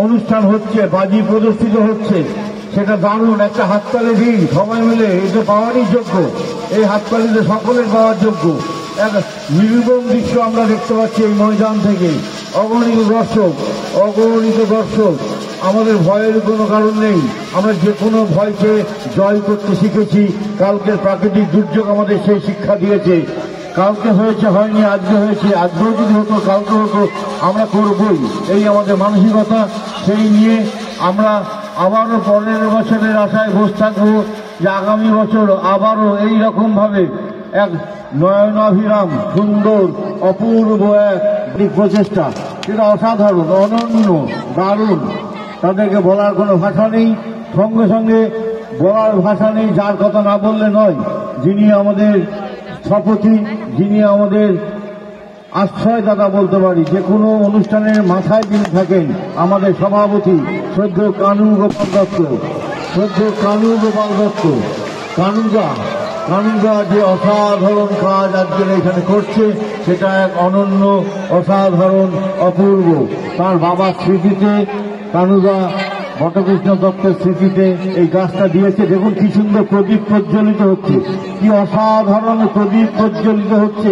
অনুষ্ঠান হচ্ছে, বাজি প্রদর্শিত হচ্ছে, সেটা দারুণ। একটা হাততালি দিই সবাই মিলে, এটা পাওয়ারই যোগ্য, এই হাততালিতে সকলের পাওয়ার যোগ্য। এক নির্মম দৃশ্য আমরা দেখতে পাচ্ছি এই ময়দান থেকে। অগণিত দর্শক। আমাদের ভয়ের কোনো কারণ নেই, আমরা যে কোনো ভয়কে জয় করতে শিখেছি। কালকের প্রাকৃতিক দুর্যোগ আমাদের সেই শিক্ষা দিয়েছে। কালকে হয়েছে, হয়নি, আজকে হয়েছে, আজকেও যদি হতো কালকে হতো, আমরা করবই, এই আমাদের মানসিকতা। সেই নিয়ে আমরা আবারও 15 বছরের আশায় বসে থাকবো যে আগামী বছর আবারও এই রকম ভাবে এক নয়নাভিরাম সুন্দর অপূর্ব এক প্রচেষ্টা, সেটা অসাধারণ, অনন্য, দারুণ। তাদেরকে বলার কোনো ভাষা নেই, সঙ্গে সঙ্গে বলার ভাষা নেই, যার কথা না বললে নয়। যিনি আমাদের স্থপতি, যিনি আমাদের আশ্রয়দাতা বলতে পারি, যে কোনো অনুষ্ঠানের মাথায় যিনি থাকেন, আমাদের সভাপতি শ্রদ্ধেয় কানু গোপাল দত্ত। কানুগা যে অসাধারণ কাজ আজকের এখানে করছে, সেটা এক অনন্য, অসাধারণ, অপূর্ব। তার বাবার স্মৃতিতে, কানুগা বটকৃষ্ণ দত্তের স্মৃতিতে এই গাছটা দিয়েছে। দেখুন কি সুন্দর প্রদীপ প্রজ্বলিত হচ্ছে, কি অসাধারণ প্রদীপ প্রজ্বলিত হচ্ছে।